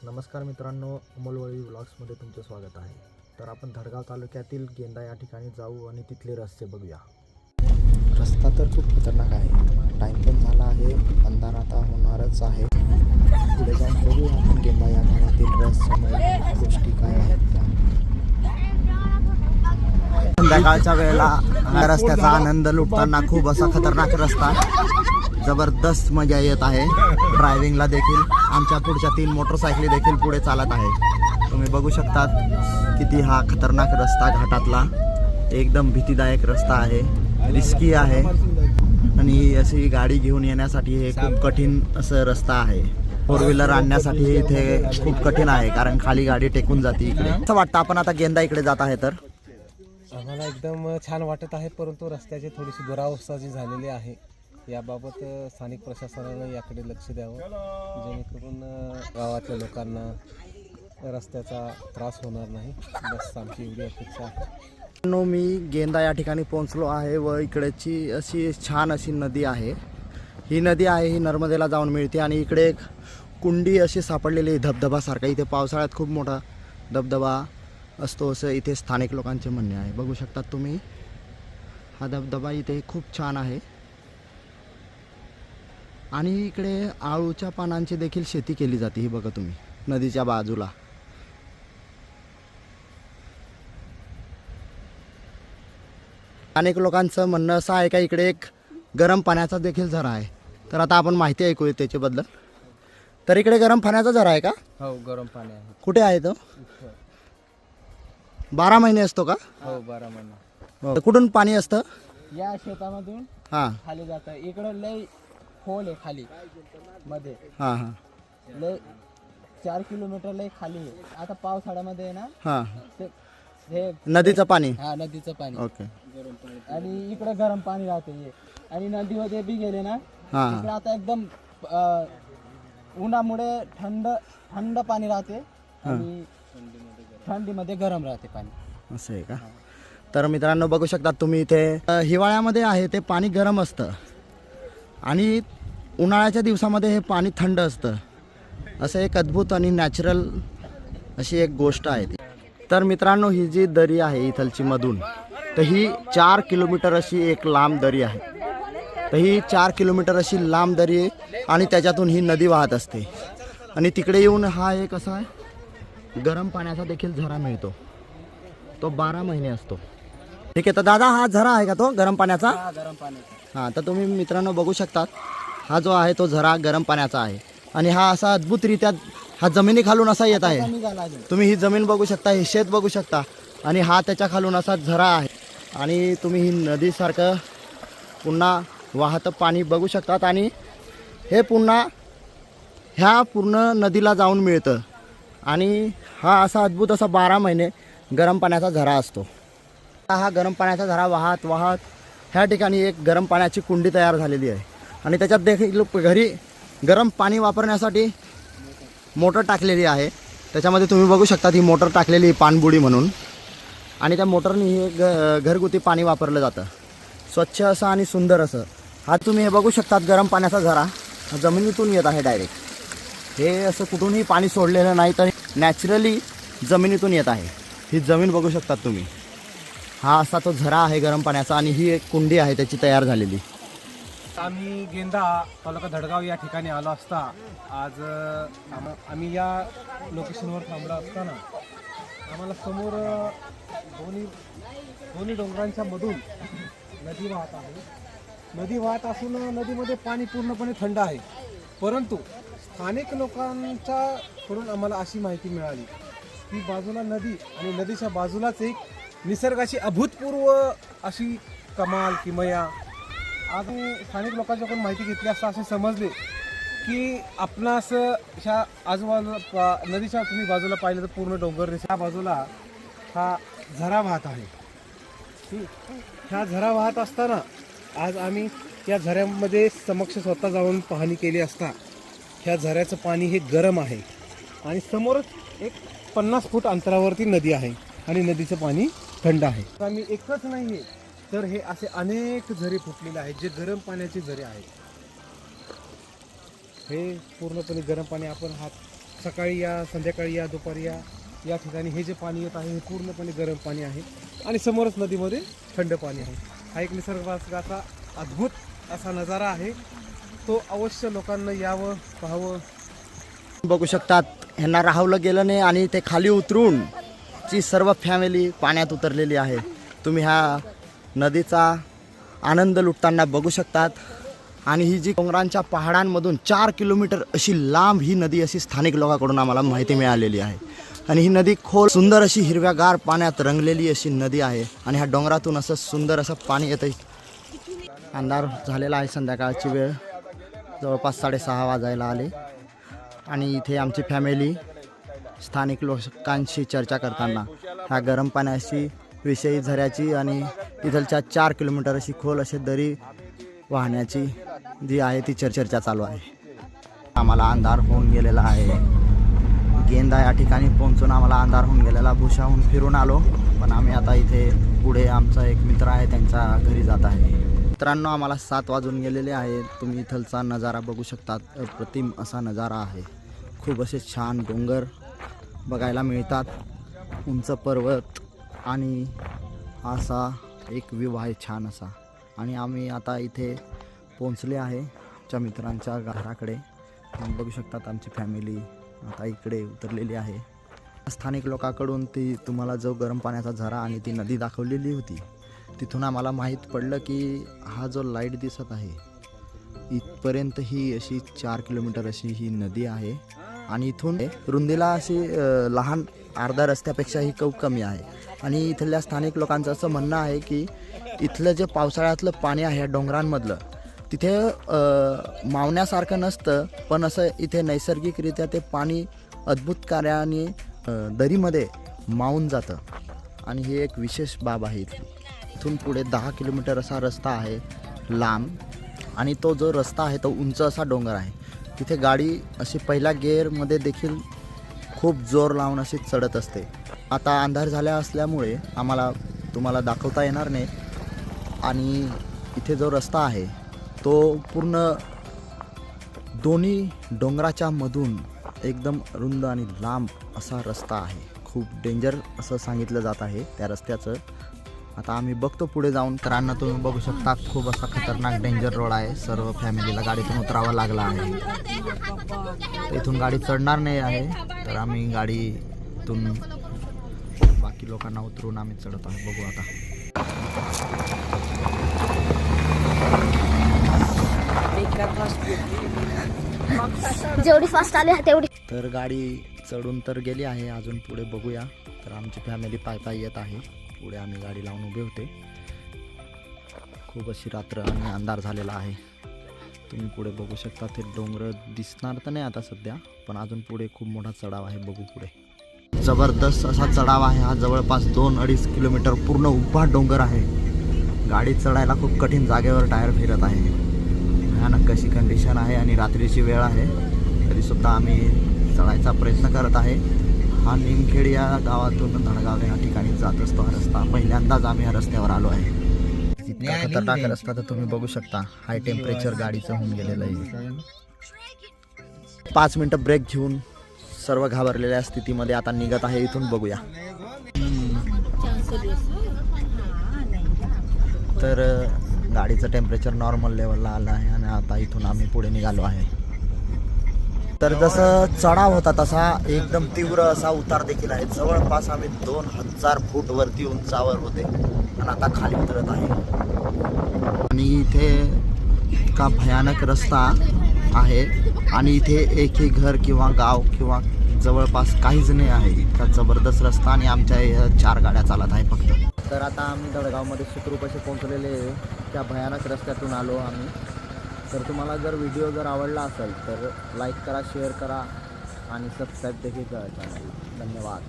नमस्कार मित्रांनो, अमोलवळी व्लॉग्समध्ये तुमचं स्वागत आहे। तर आपण धडगाव तालुक्यातील गेंदा या ठिकाणी जाऊ आणि तिथले रस्ते बघूया। रस्ता तर खूप खतरनाक आहे, टाइम पण झाला आहे, अंधार आता होणारच आहे। पुढे जाऊन बघूया आपण गेंदा या गावातील रहस्यमय गोष्टी काय आहेत त्या। संध्याकाळच्या वेळेला रस्त्याचा आनंद लुटताना खूप असा खतरनाक रस्ता, जबरदस्त मजा येत आहे। ड्रायव्हिंगला देखील आमच्या पुढच्या 3 मोटरसायकली देखील पुढे चालत आहे। तुम्ही बघू शकतात किती हा खतरनाक रस्ता, घाटातला एकदम भीतीदायक रस्ता आहे, रिस्की आहे आणि अशी गाडी घेऊन येण्यासाठी हे खूप कठीण असं रस्ता आहे। 4 व्हीलर आणण्यासाठी इथे खूप कठीण आहे, कारण खाली गाडी टेकून जाते इकडे। असं वाटतं आपण आता गेंदा इकडे जात आहे तर आम्हाला एकदम छान वाटत आहे, परंतु रस्त्याची थोडीशी दुरावस्था जी झालेली आहे याबाबत स्थानिक प्रशासनाने याकडे लक्ष द्यावं, जेणेकरून गावातल्या लोकांना रस्त्याचा त्रास होणार नाही। बस आमची एवढी अपेक्षा आहे। मी गेंदा या ठिकाणी पोहोचलो आहे व इकडेची अशी छान अशी नदी आहे। ही नदी आहे, ही नर्मदेला जाऊन मिळते आणि इकडे एक कुंडी अशी सापडलेली धबधबासारखा। इथे पावसाळ्यात खूप मोठा धबधबा असतो असं इथे स्थानिक लोकांचे म्हणणे आहे। बघू शकतात तुम्ही, हा धबधबा इथे खूप छान आहे आणि इकडे आळूच्या पानांची देखील शेती केली जाते। ही बघा तुम्ही, नदीच्या बाजूला। अनेक लोकांचं म्हणणं असं आहे का इकडे एक गरम पाण्याचा देखील झरा आहे, तर आता आपण माहिती ऐकूया त्याच्याबद्दल। तर इकडे गरम पाण्याचा झरा आहे का? हो, गरम पाणी आहे। कुठे आहे तो? 12 महिने असतो का? हो, 12 महिने। तर कुठून पाणी असतं? या शेतामधून हां खाली जातं, इकडं लय खोल आहे खाली मध्ये। हां हां लय 4 किलोमीटर लय खाली आहे। आता पावसाळ्यामध्ये आहे ना, हां, हे नदीचं पाणी। हा, नदीचं पाणी। ओके। आणि इकडे गरम पाणी राहते हे। आणि नदीमध्ये बी गेले ना, हां इकडे आता एकदम उन्हामुळे थंड पाणी राहते आणि थंडीमध्ये गरम राहते पाणी। असं आहे का? तर मित्रांनो बघू शकता तुम्ही, इथे हिवाळ्यामध्ये आहे ते पाणी गरम असतं आणि उन्हाळ्याच्या दिवसामध्ये हे पाणी थंड असतं। असं एक अद्भुत आणि नॅचरल अशी एक गोष्ट आहे ती। तर मित्रांनो, ही जी दरी आहे इथलची मधून, तर ही 4 किलोमीटर अशी एक लांब दरी आहे। तर ही 4 किलोमीटर अशी लांब दरी आहे आणि त्याच्यातून ही नदी वाहत असते आणि तिकडे येऊन हा एक असा आहे गरम पाण्याचा देखील झरा मिळतो, तो 12 महिने असतो। ठीक आहे, तर दादा हा झरा आहे का तो गरम पाण्याचा? गरम पाण्याचा। हां, तर तुम्ही मित्रांनो बघू शकतात, हा जो आहे तो झरा गरम पाण्याचा आहे आणि हा असा अद्भुतरित्या हा जमिनी खालून असा येत आहे। तुम्ही ही जमीन बघू शकता, हे शेत बघू शकता आणि हा त्याच्या खालून असा झरा आहे आणि तुम्ही ही नदीसारखं पुन्हा वाहतं पाणी बघू शकतात आणि हे पुन्हा ह्या पूर्ण नदीला जाऊन मिळतं आणि हा असा अद्भुत असा 12 महिने गरम पाण्याचा झरा असतो। हा गरम पाण्याचा झरा वाहत वाहत ह्या ठिकाणी एक गरम पाण्याची कुंडी तयार झालेली आहे आणि त्याच्यात देखील घरी गरम पाणी वापरण्यासाठी मोटर टाकलेली आहे। त्याच्यामध्ये तुम्ही बघू शकता ही मोटर टाकलेली पाणबुडी म्हणून, आणि त्या मोटरने हे घरगुती पाणी वापरलं जातं, स्वच्छ असं आणि सुंदर असं। हा तुम्ही हे बघू शकतात गरम पाण्याचा झरा जमिनीतून येत आहे डायरेक्ट। हे असं कुठूनही पाणी सोडलेलं नाही, तर नॅचरली जमिनीतून येत आहे। ही जमीन बघू शकतात तुम्ही, हा असा तो झरा आहे गरम पाण्याचा आणि ही एक कुंडी आहे त्याची तयार झालेली। आम्ही गेंदा तालुका धडगाव या ठिकाणी आलो असता, आज आम्ही या लोकेशनवर थांबलो असताना आम्हाला समोर दोन्ही डोंगरांच्या मधून नदी वाहत आहे। नदी वाहत असून नदीमध्ये पाणी पूर्णपणे थंड आहे, परंतु स्थानिक लोकांच्या कडून आम्हाला अशी माहिती मिळाली की बाजूला नदी आणि नदीच्या बाजूलाच एक निसर्गाची अभूतपूर्व अशी कमाल किमया। आज स्थानिक लोकांच्याकडून माहिती घेतली असता असे समजले की आपणास ह्या आजूबाजूला नदीच्या तुम्ही बाजूला पाहिलं तर पूर्ण डोंगर दिसत, त्या बाजूला हा झरा वाहत आहे। ह्या झरा वाहत असताना आज आम्ही या झऱ्यामध्ये समक्ष स्वतः जाऊन पाहणी केली असता ह्या झऱ्याचं पाणी हे गरम आहे आणि समोरच एक 50 फूट अंतरावरती नदी आहे आणि नदीचं पाणी थंड आहे। आम्ही एकच नाही आहे, तर हे असे अनेक झरे फुटलेले आहेत जे गरम पाण्याचे झरे आहेत। हे पूर्णपणे गरम पाणी आपण हात सकाळी या, संध्याकाळी या, दुपारी या ठिकाणी हे जे पाणी येत आहे हे पूर्णपणे गरम पाणी आहे आणि समोरच नदीमध्ये थंड पाणी आहे. हा एक निसर्गाचा अद्भुत असा नजारा आहे. तो अवश्य लोकांना यावं, पाहावं. बघू शकतात ह्यांना राहवलं गेलं नाही आणि ते खाली उतरून ची सर्व फॅमिली पाण्यात उतरलेली आहे. तुम्ही ह्या नदीचा आनंद लुटताना बघू शकतात. आणि ही जी डोंगरांच्या पहाडांमधून 4 किलोमीटर अशी लांब ही नदी अशी स्थानिक लोकांकडून आम्हाला माहिती मिळालेली आहे. आणि ही नदी खोल सुंदर अशी हिरव्यागार पाण्यात रंगलेली अशी नदी आहे. आणि ह्या डोंगरातून असं सुंदर असं पाणी येतं. अंधार झालेला आहे, संध्याकाळची वेळ जवळपास 6:30 वाजायला आले. आणि इथे आमची फॅमिली स्थानिक लोकांशी चर्चा करताना ह्या गरम पाण्याशी विषयी झऱ्याची आणि इथलच्या 4 किलोमीटर अशी खोल अशी दरी वाहण्याची जी आहे ती चर्चा चालू आहे. आम्हाला अंधार होऊन गेलेला आहे. गेंदा या ठिकाणी पोहोचून आम्हाला अंधार होऊन गेलेला. भुशाहून फिरून आलो, पण आम्ही आता इथे पुढे आमचा एक मित्र आहे त्यांच्या घरी जात आहे. मित्रांनो, आम्हाला 7 वाजून गेलेले आहे. तुम्ही इथलचा नजारा बघू शकतात. अप्रतिम असा नजारा आहे. खूप असे छान डोंगर बघायला मिळतात, उंच पर्वत आणि असा एक व्ह्यू आहे छान असा. आणि आम्ही आता इथे पोहोचले आहे आमच्या मित्रांच्या घराकडे. बघू शकतात आमची फॅमिली आता इकडे उतरलेली आहे. स्थानिक लोकांकडून ती तुम्हाला जो गरम पाण्याचा झरा आणि ती नदी दाखवलेली होती, तिथून आम्हाला माहीत पडलं की हा जो लाईट दिसत आहे इथपर्यंत ही अशी 4 किलोमीटर अशी ही नदी आहे. आणि इथून रुंदीला अशी लहान अर्ध्या रस्त्यापेक्षा ही कमी आहे. आणि इथल्या स्थानिक लोकांचं असं म्हणणं आहे की इथलं जे पावसाळ्यातलं पाणी आहे डोंगरांमधलं, तिथे मावण्यासारखं नसतं, पण असं इथे नैसर्गिकरित्या ते पाणी अद्भुत कार्याने दरीमध्ये मावून जातं. आणि ही एक विशेष बाब आहे इथली. इथून पुढे 10 किलोमीटर असा रस्ता आहे लांब. आणि तो जो रस्ता आहे तो उंच असा डोंगर आहे. तिथे गाडी अशी पहिल्या गेअरमध्ये देखील खूप जोर लावून अशी चढत असते. आता अंधार झाल्या असल्यामुळे आम्हाला तुम्हाला दाखवता येणार नाही. आणि इथे जो रस्ता आहे तो पूर्ण दोन्ही डोंगराच्या मधून एकदम रुंद आणि लांब असा रस्ता आहे. खूप डेंजर असं सांगितलं जात आहे त्या रस्त्याचं. आता आम्ही बघतो पुढे जाऊन. मित्रांनो, तुम्ही बघू शकता खूप असा खतरनाक डेंजर रोड आहे. सर्व फॅमिलीला गाडीतून उतरावं लागलं आहे. इथून गाडी चढणार नाही आहे, तर आम्ही गाडीतून बाकी लोकांना उतरून आम्ही चढत आहे. बघू आता. जेवढी फास्ट आली तेवढी. तर गाडी चढून तर गेली आहे. अजून पुढे बघूया. तर आमची फॅमिली पाय येत आहे. पुढे आम्ही गाडी लावून उभे होते. खूप अशी रात्र आणि अंधार झालेला आहे. तुम्ही पुढे बघू शकता ते डोंगर दिसणार तर नाही आता सध्या, पण अजून पुढे खूप मोठा चढाव आहे. बघू पुढे. जबरदस्त असा चढाव आहे हा. जवळपास 2-2.5 किलोमीटर पूर्ण उभा डोंगर आहे. गाडी चढायला खूप कठीण जागेवर टायर फिरत आहे. भयानक कशी कंडिशन आहे आणि रात्रीची वेळ आहे, तरीसुद्धा आम्ही चढायचा प्रयत्न करत आहे. हा निमखेड या गावातून धडगाव या ठिकाणी जात असतो हा रस्ता. पहिल्यांदाच आम्ही या रस्त्यावर आलो आहे. इतका खतरनाक रस्ता तर तुम्ही बघू शकता. हाय टेम्परेचर गाडीचं होऊन गेलेलं आहे. 5 मिनटं ब्रेक घेऊन सर्व घाबरलेल्या स्थितीमध्ये आता निघत आहे इथून. बघूया. तर गाडीचं टेम्परेचर नॉर्मल लेवलला आलं आहे आणि आता इथून आम्ही पुढे निघालो आहे. तर जसं चढाव होता तसा एकदम तीव्र असा उतार देखील आहे. जवळपास आम्ही 2000 फूट वरती उंचावर होते आणि आता खाली उतरत आहे. आणि इथे इतका भयानक रस्ता आहे आणि इथे एकही घर किंवा गाव किंवा जवळपास काहीच नाही आहे. इतका जबरदस्त रस्ता आणि आमच्या 4 गाड्या चालत आहे फक्त. तर आता आम्ही धडगावमध्ये सुखरूप असे पोहोचलेले त्या भयानक रस्त्यातून आलो आम्ही. तर तुम्हाला जर व्हिडिओ जर आवडला असेल तर लाईक करा, शेअर करा आणि सबस्क्राईब देखील करा चॅनल. धन्यवाद.